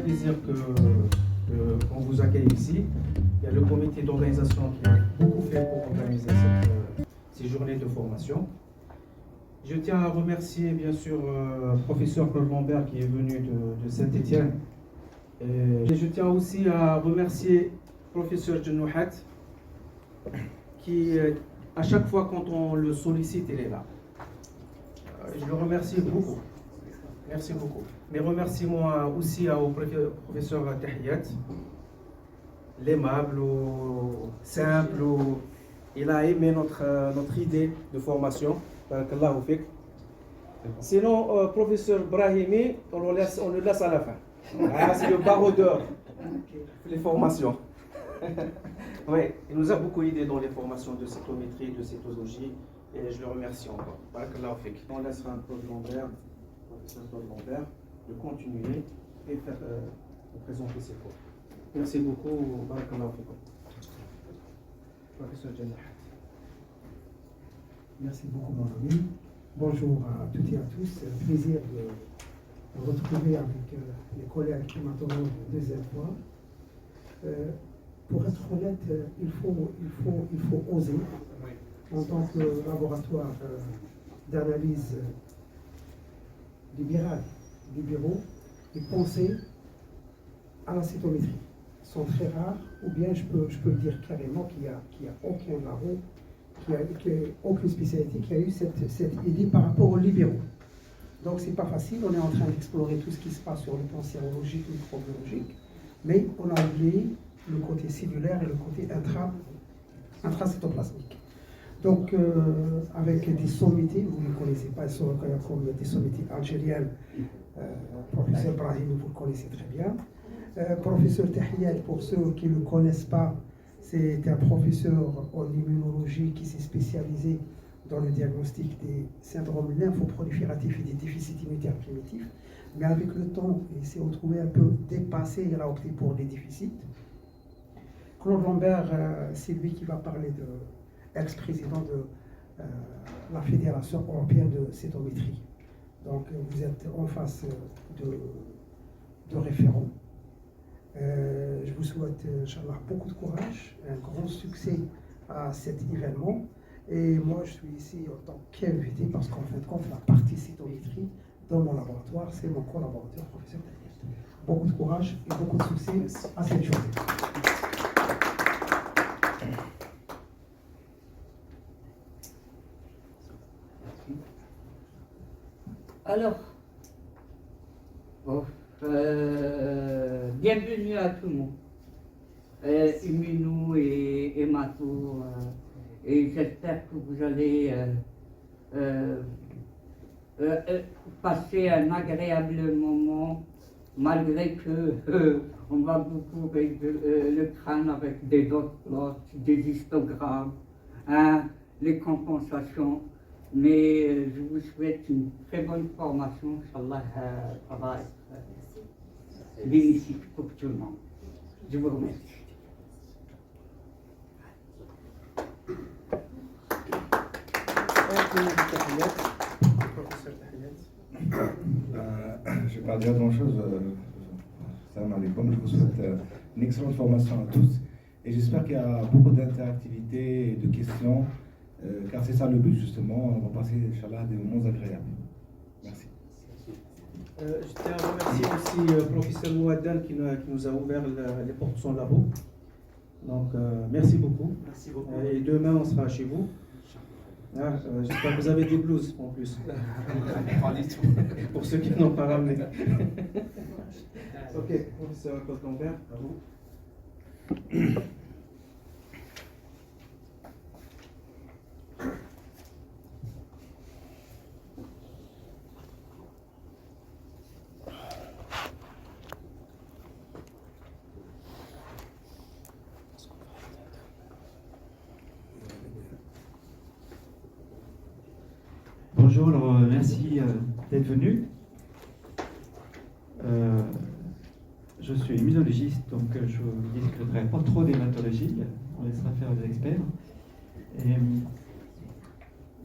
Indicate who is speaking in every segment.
Speaker 1: plaisir qu'on vous accueille ici. Il y a le comité d'organisation qui a beaucoup fait pour organiser ces journées de formation. Je tiens à remercier bien sûr le professeur Claude Lambert qui est venu de Saint-Étienne. Et je tiens aussi à remercier le professeur Djenouhat qui, à chaque fois quand on le sollicite, il est là. Je le remercie beaucoup. Merci beaucoup. Mes remerciements aussi au professeur Tahiyat, l'aimable, simple, il a aimé notre idée de formation. Barakallahu fik. Sinon, professeur Brahimi, on le laisse à la fin. C'est le baroudeur, les formations. Oui, il nous a beaucoup aidé dans les formations de cyclométrie, de cytologie, et je le remercie encore. Barakallahu fik. On laissera un Claude Lambert, professeur Claude Lambert, de continuer et de présenter ses cours. Merci beaucoup. Barakallahu fik. Professeur Djenouhat.
Speaker 2: Merci beaucoup, mon ami. Bonjour à toutes et à tous. C'est un plaisir de vous retrouver avec les collègues qui m'attendent une deuxième fois. Pour être honnête, il faut oser, en tant que laboratoire d'analyse libérale du bureau, et penser à la cytométrie. Ils sont très rares, ou bien je peux le dire carrément qu'il n'y a aucun labo, qu'il n'y a aucune spécialité qui a eu cette idée par rapport aux libéraux. Donc c'est pas facile, on est en train d'explorer tout ce qui se passe sur le plan sérologique, microbiologique, mais on a oublié le côté cellulaire et le côté intracytoplasmique. Donc avec des sommités, vous ne les connaissez pas, ils sont comme des sommités algériennes, professeur Brahim, vous le connaissez très bien. Professeur Tahiyat, pour ceux qui ne le connaissent pas, c'est un professeur en immunologie qui s'est spécialisé dans le diagnostic des syndromes lymphoprolifératifs et des déficits immunitaires primitifs. Mais avec le temps, il s'est retrouvé un peu dépassé, il a opté pour les déficits. Claude Lambert, c'est lui qui va parler ex-président de la Fédération européenne de cytométrie. Donc vous êtes en face de référents. Je vous souhaite, Inch'Allah, beaucoup de courage, un grand succès à cet événement. Et moi, je suis ici en tant qu'invité parce qu'en fin de compte, la partie cytométrie dans mon laboratoire, c'est mon collaborateur, professeur Tahiyat. Beaucoup de courage et beaucoup de succès à cette journée.
Speaker 3: Alors, bienvenue à tout le monde, immuno et hémato, et j'espère que vous allez passer un agréable moment, malgré que on va beaucoup avec le crâne avec des dots, des histogrammes, les compensations. Mais je vous souhaite une très bonne formation, Inch'Allah, ça va être bénéfique pour tout le monde. Je vous remercie.
Speaker 4: Je ne vais pas dire grand-chose. Salam alaikum. Je vous souhaite une excellente formation à tous. Et j'espère qu'il y a beaucoup d'interactivité et de questions. Car c'est ça le but justement, on va passer, Inch'Allah, des moments agréables. Merci.
Speaker 1: Je tiens à remercier aussi le professeur Mouaddan qui nous a ouvert les portes de son labo. Donc merci beaucoup.
Speaker 5: Merci beaucoup.
Speaker 1: Et demain on sera chez vous. J'espère que vous avez des blouses en plus. Pour ceux qui n'ont pas ramené. Ok, professeur Claude Lambert, à vous.
Speaker 5: Bonjour, alors merci d'être venu. Je suis immunologiste, donc je ne discuterai pas trop d'hématologie, on laissera faire les experts. Et,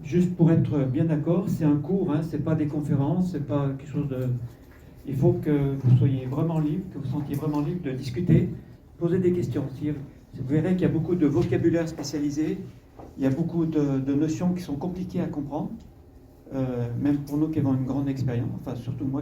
Speaker 5: juste pour être bien d'accord, c'est un cours, hein, c'est pas des conférences, c'est pas quelque chose il faut que vous soyez vraiment libre, que vous sentiez vraiment libre de discuter, poser des questions. Vous verrez qu'il y a beaucoup de vocabulaire spécialisé, il y a beaucoup de notions qui sont compliquées à comprendre, même pour nous qui avons une grande expérience, enfin surtout moi.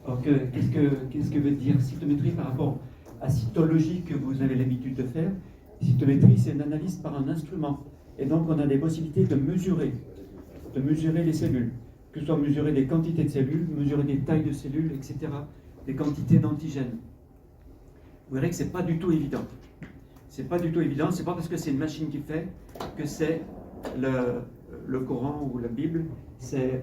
Speaker 5: Alors qu'est-ce que veut dire cytométrie par rapport à cytologie que vous avez l'habitude de faire? Cytométrie, c'est une analyse par un instrument. Et donc, on a des possibilités de mesurer les cellules, que ce soit mesurer des quantités de cellules, mesurer des tailles de cellules, etc., des quantités d'antigènes. Vous verrez que ce n'est pas du tout évident. C'est pas du tout évident, c'est pas parce que c'est une machine qui fait que c'est le Coran ou la Bible. Il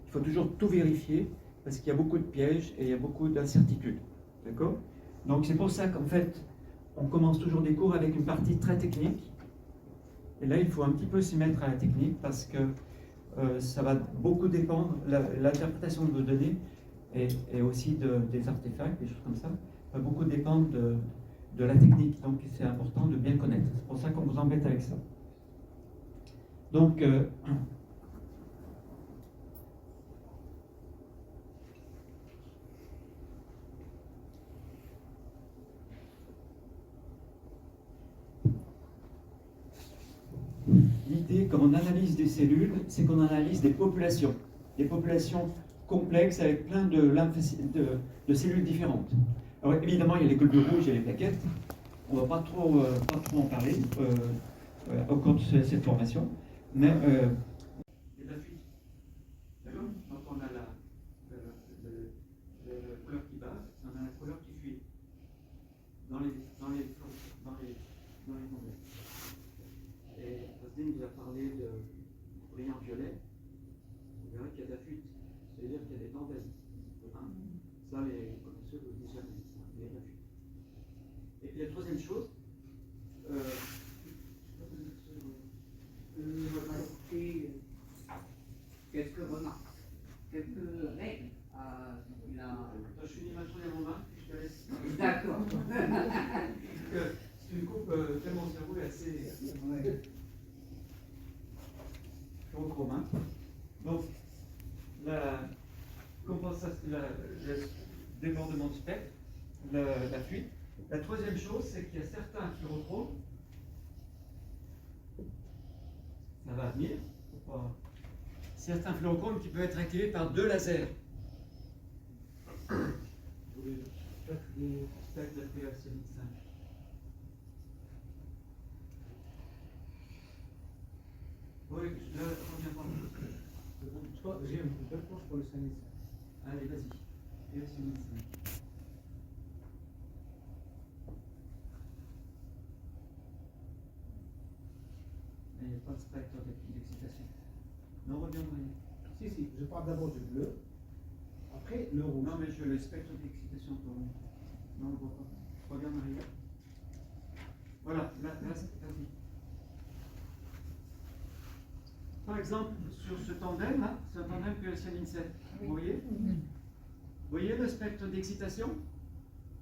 Speaker 5: faut toujours tout vérifier, parce qu'il y a beaucoup de pièges et il y a beaucoup d'incertitudes. D'accord? Donc c'est pour ça qu'en fait, on commence toujours des cours avec une partie très technique. Et là, il faut un petit peu s'y mettre à la technique parce que ça va beaucoup dépendre, l'interprétation de vos données et aussi des artefacts, des choses comme ça, va beaucoup dépendre de la technique. Donc c'est important de bien connaître. C'est pour ça qu'on vous embête avec ça. Donc, l'idée quand on analyse des cellules, c'est qu'on analyse des populations complexes avec plein de cellules différentes. Alors évidemment, il y a les globules rouges et les plaquettes. On ne va pas trop en parler au cours de cette formation, mais il y a de la fuite. D'accord? Donc on a la couleur qui bat, on a la couleur qui fuit dans les onglets. Et Rasdin nous a parlé de brillant violet. Vous verrez qu'il y a de la fuite, c'est-à-dire qu'il y a des tendelles. Ça, les professeurs vous disent jamais, il y a de la fuite. Et puis la troisième chose,
Speaker 3: quelques remarques, quelques règles.
Speaker 5: je finis ma troisième remarque, puis je te laisse.
Speaker 3: D'accord.
Speaker 5: C'est une coupe tellement mon cerveau est assez commun. Donc, le débordement de spectre, la fuite. La troisième chose, c'est qu'il y a certains fluorochromes, ça va venir, certains fluorochromes qui peuvent être activés par deux lasers. Les spectres de PA-5. Oui, là, on vient pas.
Speaker 1: J'ai une réponse pour le sanitaire.
Speaker 5: Allez, vas-y. PA-5. Il n'y a pas de spectre d'excitation. Non, reviens en arrière.
Speaker 1: Si, je parle d'abord du bleu, après le rouge.
Speaker 5: Non, mais je le spectre d'excitation pour vous. Non, on ne voit pas. Reviens en arrière. Voilà, là, vas-y. Par exemple, sur ce tandem, là, c'est un tandem PA-7.
Speaker 6: Oui.
Speaker 5: Vous voyez? Vous voyez le spectre d'excitation?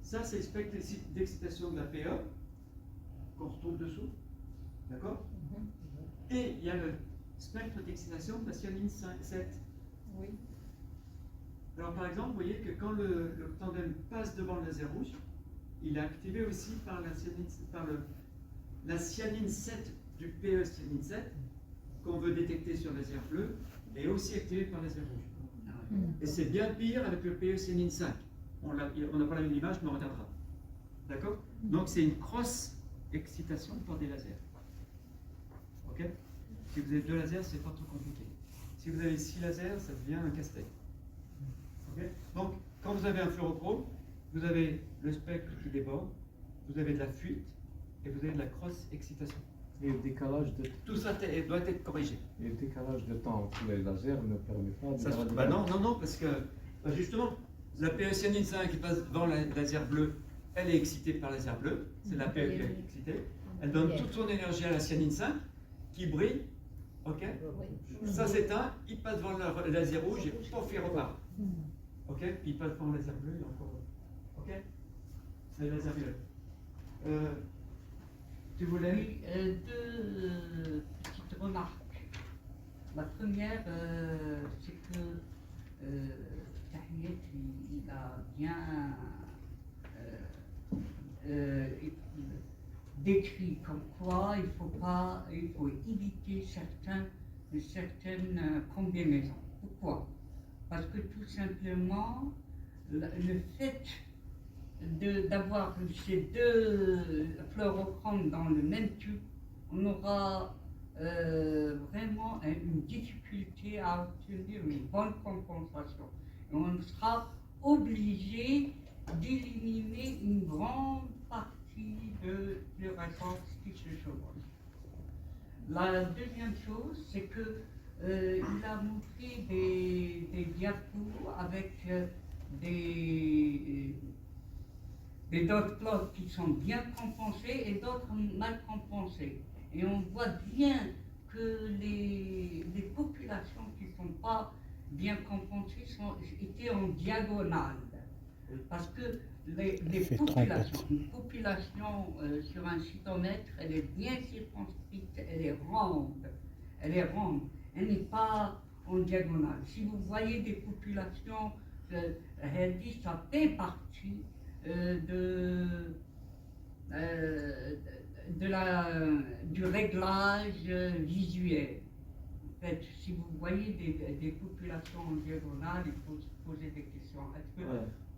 Speaker 5: Ça, c'est le spectre d'excitation de la PE qu'on retrouve dessous. D'accord? Et il y a le spectre d'excitation de la cyanine 7.
Speaker 6: Oui.
Speaker 5: Alors par exemple, vous voyez que quand le tandem passe devant le laser rouge, il est activé aussi par la cyanine 7 du PE cyanine 7 qu'on veut détecter sur le laser bleu est aussi activé par le laser rouge. Et c'est bien pire avec le PE cyanine 5. On n'a pas la même image, mais on regardera. D'accord? Donc c'est une cross-excitation par des lasers. Ok? Si vous avez 2 lasers, c'est pas trop compliqué. Si vous avez 6 lasers, ça devient un casse-tête. Okay. Donc, quand vous avez un fluorochrome, vous avez le spectre qui déborde, vous avez de la fuite et vous avez de la cross-excitation.
Speaker 7: Et le décalage de...
Speaker 5: Tout ça doit être corrigé.
Speaker 7: Et le décalage de temps entre les lasers ne permet pas de...
Speaker 5: Non, parce que justement, la PE-cyanine 5 qui passe devant le laser bleu, elle est excitée par le laser bleu, c'est la PE qui est excitée. Elle donne toute son énergie à la cyanine 5 qui brille Ok? Ça s'éteint, il passe devant le laser rouge et pouf, il repart. Ok? Puis il passe devant le laser bleu et encore. Ok? C'est le laser violet. Tu voulais?
Speaker 3: Oui, deux petites remarques. La première, c'est que Tahiyat, il a bien décrit comme quoi il faut éviter certaines combinaisons. Pourquoi? Parce que tout simplement, le fait d'avoir ces deux fluorochromes dans le même tube, on aura vraiment une difficulté à obtenir une bonne compensation. Et on sera obligé d'éliminer une grande partie de fluorescence qui se chevauche. La deuxième chose, c'est que il a montré des diapos avec des dot plots qui sont bien compensés et d'autres mal compensés. Et on voit bien que les populations qui ne sont pas bien compensées étaient en diagonale. Parce que une population sur un cytomètre, elle est bien circonscrite, elle est ronde. Elle n'est pas en diagonale. Si vous voyez des populations, elle dit ça fait partie du réglage visuel. En fait, si vous voyez des populations en diagonale, il faut se poser des questions. Est-ce que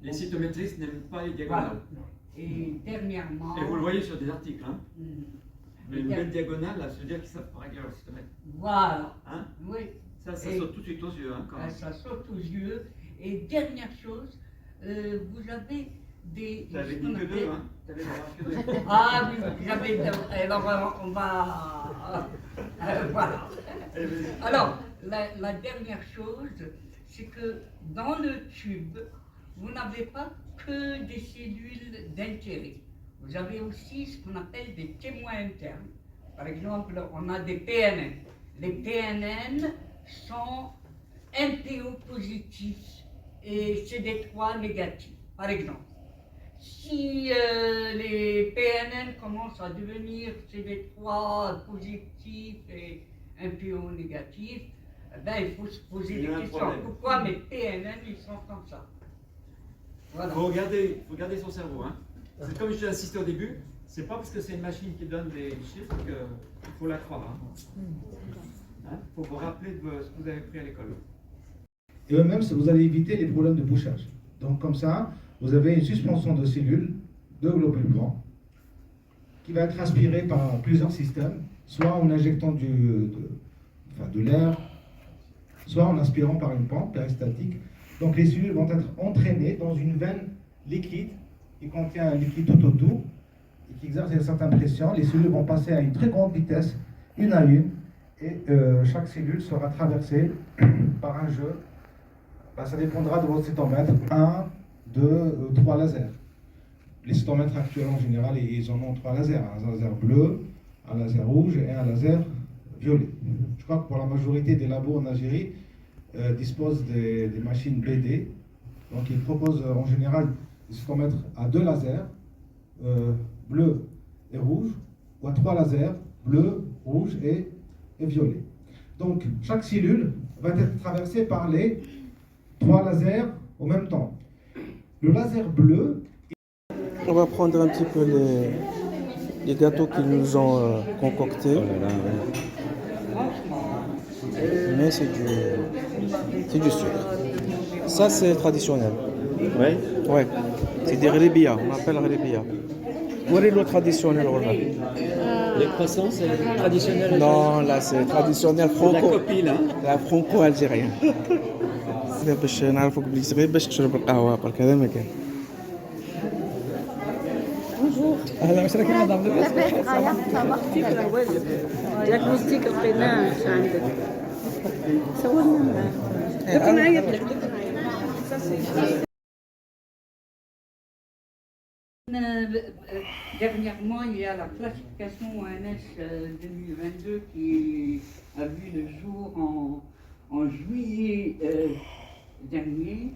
Speaker 5: les cytométristes n'aiment pas les diagonales.
Speaker 3: Voilà. Et dernièrement...
Speaker 5: Et vous le voyez sur des articles. Hein.
Speaker 3: Mais
Speaker 5: une belle diagonale, là, ça veut dire qu'ils savent pas régler leur cytomètre.
Speaker 3: Voilà.
Speaker 5: Hein?
Speaker 3: Oui.
Speaker 5: Ça saute tout de suite aux yeux. Hein, quand même.
Speaker 3: Ça saute aux yeux. Et dernière chose, vous avez des...
Speaker 5: Tu avais dit que deux, hein? Tu avais que deux.
Speaker 3: Ah oui, j'avais deux. Alors, on va... voilà. Alors, la dernière chose, c'est que dans le tube, vous n'avez pas que des cellules d'intérêt. Vous avez aussi ce qu'on appelle des témoins internes. Par exemple, on a des PNN. Les PNN sont MPO positifs et CD3 négatifs. Par exemple, si les PNN commencent à devenir CD3 positifs et MPO négatifs, ben, il faut se poser des questions. Pourquoi mes PNN ils sont comme ça? Voilà.
Speaker 5: Il faut regarder son cerveau. Hein. C'est comme je t'ai insisté au début, c'est pas parce que c'est une machine qui donne des chiffres qu'il faut la croire. Hein. Faut vous rappeler de ce que vous avez pris à l'école.
Speaker 4: Et même, vous allez éviter les problèmes de bouchage. Donc comme ça, vous avez une suspension de cellules, de globules blancs, qui va être aspirée par plusieurs systèmes, soit en injectant de l'air, soit en aspirant par une pompe péristatique. Donc les cellules vont être entraînées dans une veine liquide qui contient un liquide tout autour et qui exerce une certaine pression. Les cellules vont passer à une très grande vitesse, une à une, et chaque cellule sera traversée par un jeu. Ça dépendra de votre cytomètre, 1, 2, 3 lasers. Les cytomètres actuels en général, ils en ont 3 lasers, un laser bleu, un laser rouge et un laser violet. Je crois que pour la majorité des labos en Algérie, disposent des machines BD. Donc ils proposent en général des cytomètres à 2 lasers, bleu et rouge, ou à 3 lasers, bleu, rouge et violet. Donc chaque cellule va être traversée par les 3 lasers au même temps. Le laser bleu...
Speaker 1: On va prendre un petit peu les gâteaux qu'ils nous ont concoctés. Mais c'est du sucre. Ça, c'est traditionnel.
Speaker 5: Ouais.
Speaker 1: Ouais. C'est des rébia, on appelle rébia. Où est le traditionnel, Roland?
Speaker 5: Les croissants, c'est traditionnel.
Speaker 1: Non, là, c'est traditionnel franco.
Speaker 5: La copie, là.
Speaker 1: La franco-algérienne. باش نعرفوك بلي صغير باش تشرب القهوه برك هذا ما كان.
Speaker 6: Bonjour.
Speaker 1: اهلا وسهلا كيف مدام
Speaker 6: لاباس غاية صباحتي ولا والو دياغنوستيك لقيناه اش عندك صورنا دوك نعيط لك
Speaker 3: dernièrement, il y a la classification OMS 2022 qui a vu le jour en juillet dernier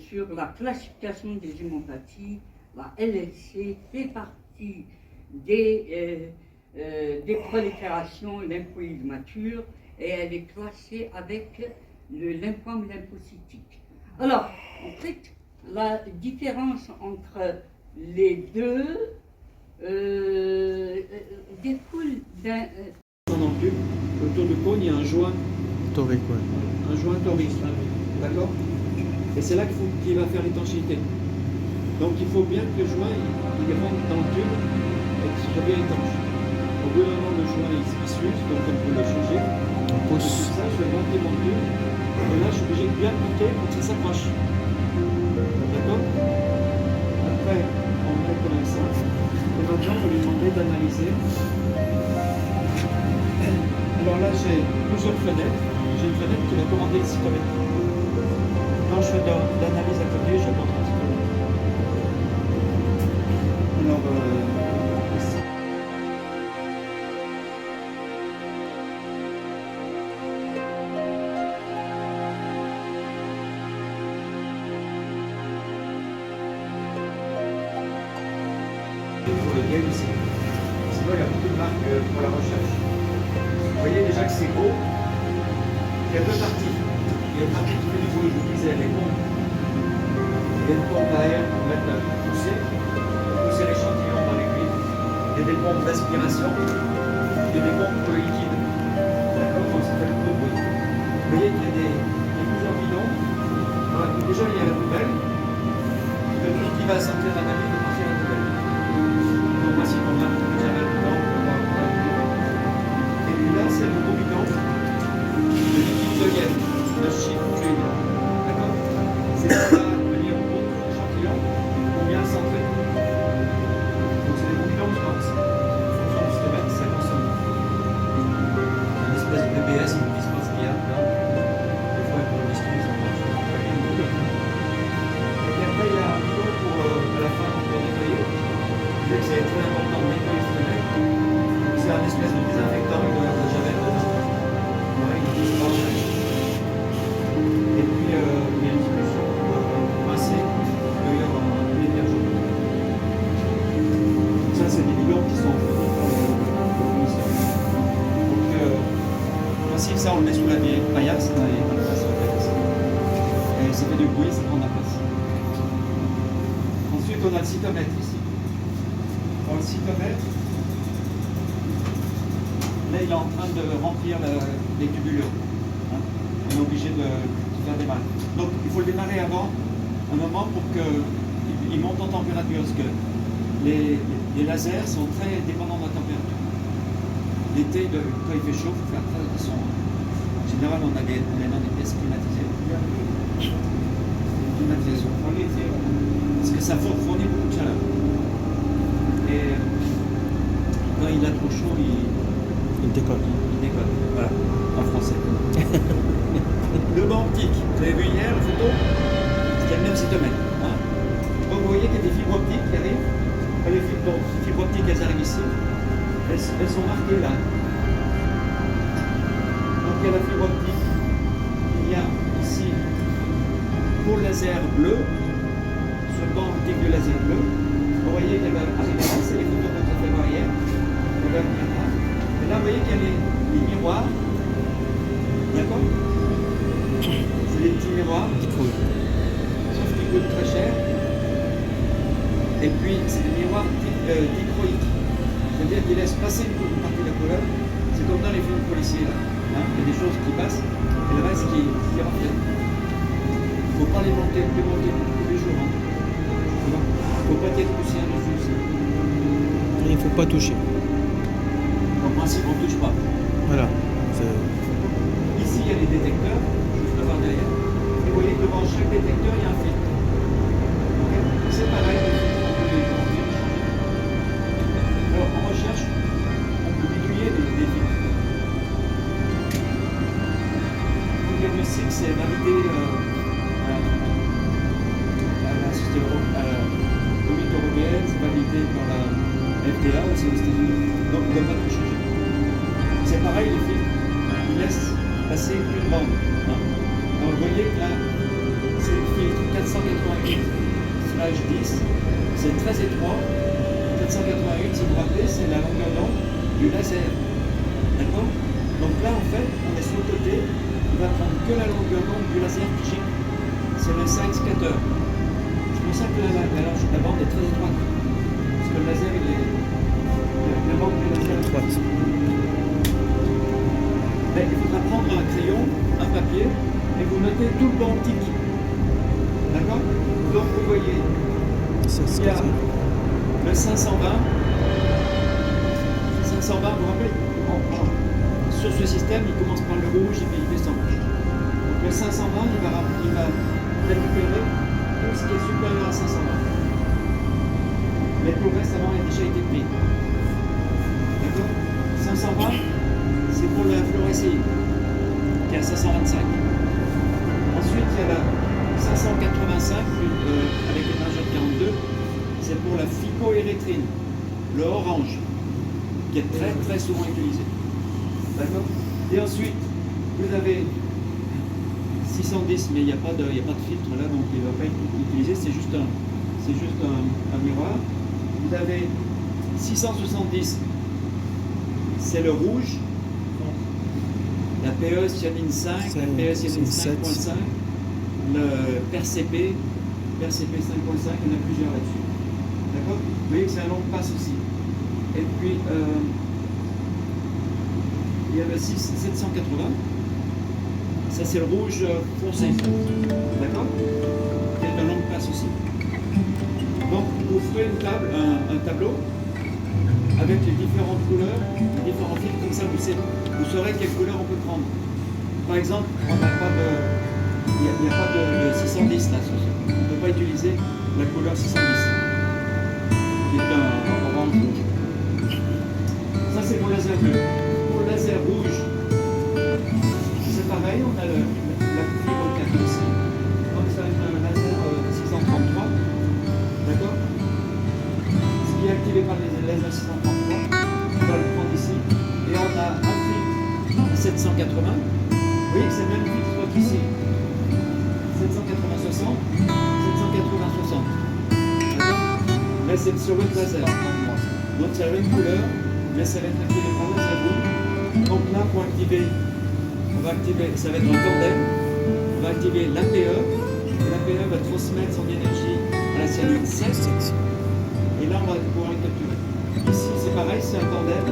Speaker 3: sur la classification des hémopathies. La LLC fait partie des proliférations lymphoïdes matures et elle est classée avec le lymphome lymphocytique. Alors, en fait, la différence entre les deux découle d'un...
Speaker 5: Dans le tube, autour du cône, il y a un joint,
Speaker 1: Torique, ouais.
Speaker 5: un joint torique. D'accord? Et c'est là qu'il va faire l'étanchéité. Donc il faut bien que le joint il rentre dans le tube et qu'il soit bien étanche. Au bout d'un moment, le joint il s'use, donc on peut le changer.
Speaker 1: On pousse.
Speaker 5: Ensuite, ça, je vais monter mon tube. Et là, je suis obligé de bien piquer pour que ça s'approche. D'accord? Après, on met comme ça. Et maintenant, on va lui demander d'analyser. Alors là, j'ai plusieurs fenêtres. J'ai une fenêtre qui va commander le cytomètre. Quand je fais de l'analyse à côté, je montre un cytomètre. Alors, ici. Pour le diagnostic. Sinon, il y a beaucoup de marques pour la recherche. Vous voyez déjà que c'est beau. Il y a deux parties. Il y a une partie qui fait du bruit, je vous disais, les pompes. Il y a une pompe à air pour mettre pousser l'échantillon dans l'aiguille. Il y a des pompes d'aspiration. Il y a des pompes pour le liquide. D'accord? Donc ça fait beaucoup de bruit. Vous voyez qu'il y a plusieurs bidons. Voilà. Déjà, il y a la poubelle. Tout ce qui va sortir d'un ami va partir à la poubelle. Donc voici qu'on a jamais le temps pour voir. Et puis là, c'est le gros bidon. Le liquide ionienne, le chip fluide. D'accord? C'est ça qui va venir au bout de l'échantillon pour bien centrer. Donc c'est des gros bidons qui lancent. En fonction du cytomètre, ça consomme. Une espèce de BBS, ils ne disent pas ce qu'il y a dedans. Des fois, ils le disent, ça marche. Et puis après, il y a un bidon pour, à la fin, pour nettoyer. Je sais que c'est très important de nettoyer le cytomètre. C'est un espèce de désinfectant, il doit y avoir de javel dedans. Ouais, il est transparent. Et puis, il y a une solution pour masser, il doit y avoir un détergent. Ça, c'est des bidons qui sont fournis par le fournisseur. Donc, en principe, ça, on le met sous la vieille paillasse, là, et on le passe sur la place. Et ça fait du bruit, ça prend de la place. Ensuite, on a le cytomètre ici. Dans le cytomètre, là, il est en train de remplir les tubulures. Hein. On est obligé de faire démarrer. Donc, il faut le démarrer avant un moment pour qu'il monte en température, parce que les lasers sont très dépendants de la température. L'été, quand il fait chaud, il faut faire très attention. En général, on est dans des pièces climatisées. Climatisation. Parce que ça fournit beaucoup de chaleur. Et quand il a trop chaud, il décolle. Il décolle, voilà, en français. Le banc optique, vous avez vu hier la photo? C'était le même cytomètre. Hein? Donc vous voyez qu'il y a des fibres optiques qui arrivent. Les fibres optiques, elles arrivent ici. Elles sont marquées là. Donc il y a la fibre optique. Il y a ici, pour le laser bleu, sur le banc optique du laser bleu. Vous voyez qu'elle va arriver là, c'est les photos qu'on a fait voir hier. Elle va venir là. Et là, vous voyez qu'il y a les miroirs. D'accord? C'est des petits miroirs. Sauf qu'ils coûtent très cher. Et puis, c'est des miroirs dichroïques. C'est-à-dire qu'ils laissent passer une partie de la couleur. C'est comme dans les films policiers, là. Hein? Il y a des choses qui passent et le reste qui reflète. Il ne faut pas les monter tous les jours. Hein. Il ne faut pas être poussé dessus aussi.
Speaker 1: Il ne faut pas toucher.
Speaker 5: En principe, on ne touche pas.
Speaker 1: Voilà.
Speaker 5: Ici, il y a les détecteurs, juste devant derrière. Et vous voyez que devant chaque détecteur, il y a un filtre. Okay? C'est pareil, les filtres, on peut les changer. Alors, en recherche, on peut bidouiller des filtres. Le diagnostic, c'est d'inviter à l'assisté au été par la FDA aussi aux États-Unis. Donc on ne doit pas tout changer. C'est pareil, les filtres, ils laissent passer qu'une bande. Hein. Donc vous voyez que là, c'est le filtre 488/10, c'est très étroit. 488, si vous vous rappelez, c'est la longueur d'onde du laser. D'accord? Donc là, en fait, on est sur le côté, il va prendre que la longueur d'onde du laser qui gicle. C'est le side scatter. C'est pour ça que la bande est très étroite. Parce que le laser, la bande du laser est étroite. Mais il faudra prendre un crayon, un papier, et vous notez tout le banc optique. D'accord? Donc vous voyez, il y a le 520. 520, vous vous rappelez? Sur ce système, il commence par le rouge et puis il descend. Donc le 520, il va récupérer tout ce qui est supérieur à 520. Mais pour le reste, avant, il a déjà été pris. D'accord? 520, c'est pour la fluorescéine, qui est à 525. Ensuite, il y a la 585, avec une marge de 42, c'est pour la phycoérythrine, le orange, qui est très très souvent utilisé. D'accord? Et ensuite, vous avez 610, mais il n'y a pas de filtre là, donc il ne va pas être utilisé, c'est juste un miroir. Vous avez 670, c'est le rouge, la PE cyanine 5, la PE cyanine 5.5, le PRCP 5.5, il y en a plusieurs là-dessus. D'accord? Vous voyez que c'est un long passe aussi. Et puis, il y a le 780, ça c'est le rouge foncé, d'accord? Il y a de longue passe aussi. Donc vous ferez un tableau avec les différentes couleurs, les différents fils, comme ça vous saurez quelle couleur on peut prendre. Par exemple, on n'a pas de, il n'y a pas de 610 là, on ne peut pas utiliser la couleur 610, qui est un orange rouge. Ça c'est pour le laser bleu. Pour le laser rouge, c'est pareil, on a la fibre 4 ici. Donc ça va être un laser 633. D'accord? Ce qui est activé par les lasers 633, on va le prendre ici. Et on a un filtre 780. Vous voyez que c'est le même filtre qu'ici. 780-60, 780-60. D'accord? Mais c'est sur le laser. Donc c'est la même couleur. Mais ça va être activé par le laser rouge. Donc là, pour activer, on va activer, ça va être un tandem. On va activer l'APE. L'APE va transmettre son énergie à la cyanine 7. Et là, on va pouvoir le capturer. Ici, c'est pareil, c'est un tandem,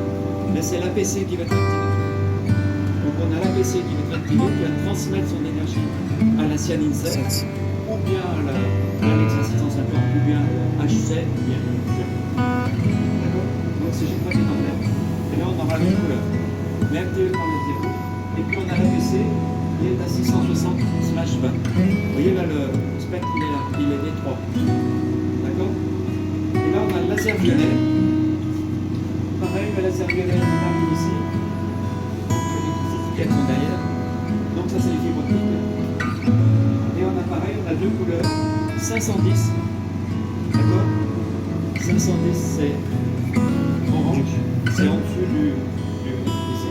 Speaker 5: mais c'est l'APC qui va être activé. Donc on a l'APC qui va être activé, qui va transmettre son énergie à la cyanine 7, ou bien à l'Alexa 650, ou bien à H7, ou bien donc c'est chaque fois des tandems. Et là on aura la couleur. Mais activé par le zéro. Et puis on a l'APC qui est à 660/20. Vous voyez là le spectre il est là, il est D3. D'accord? Et là on a le laser violet. Pareil, le laser violet on arrive ici. Donc les qui sont derrière. Donc ça c'est les fibres optiques. Et on a pareil, on a deux couleurs. 510. D'accord? 510 c'est orange, c'est en dessous du PC.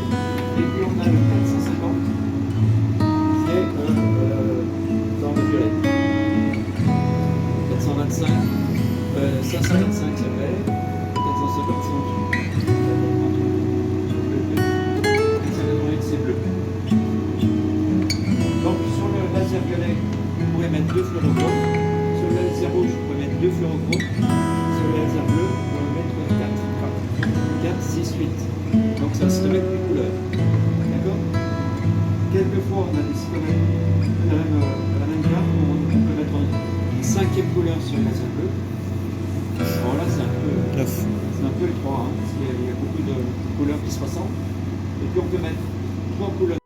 Speaker 5: Et puis on a le 450 qui est dans le violet. 425, 525 c'est vert, 450 c'est en dessous. 488 c'est bleu. Donc sur le laser violet, vous pouvez mettre deux fluorochromes. Sur le laser rouge, vous pouvez mettre deux fluorochromes. Sur le laser bleu, vous pouvez mettre 4, 6, 8. Donc ça se met avec les couleurs. D'accord? Quelquefois, on a décidé de la même carte, on peut mettre une cinquième couleur sur le laser bleu. Alors là, c'est un peu étroit, hein, parce qu'il y a beaucoup de couleurs qui se ressemblent. Et puis on peut mettre trois couleurs.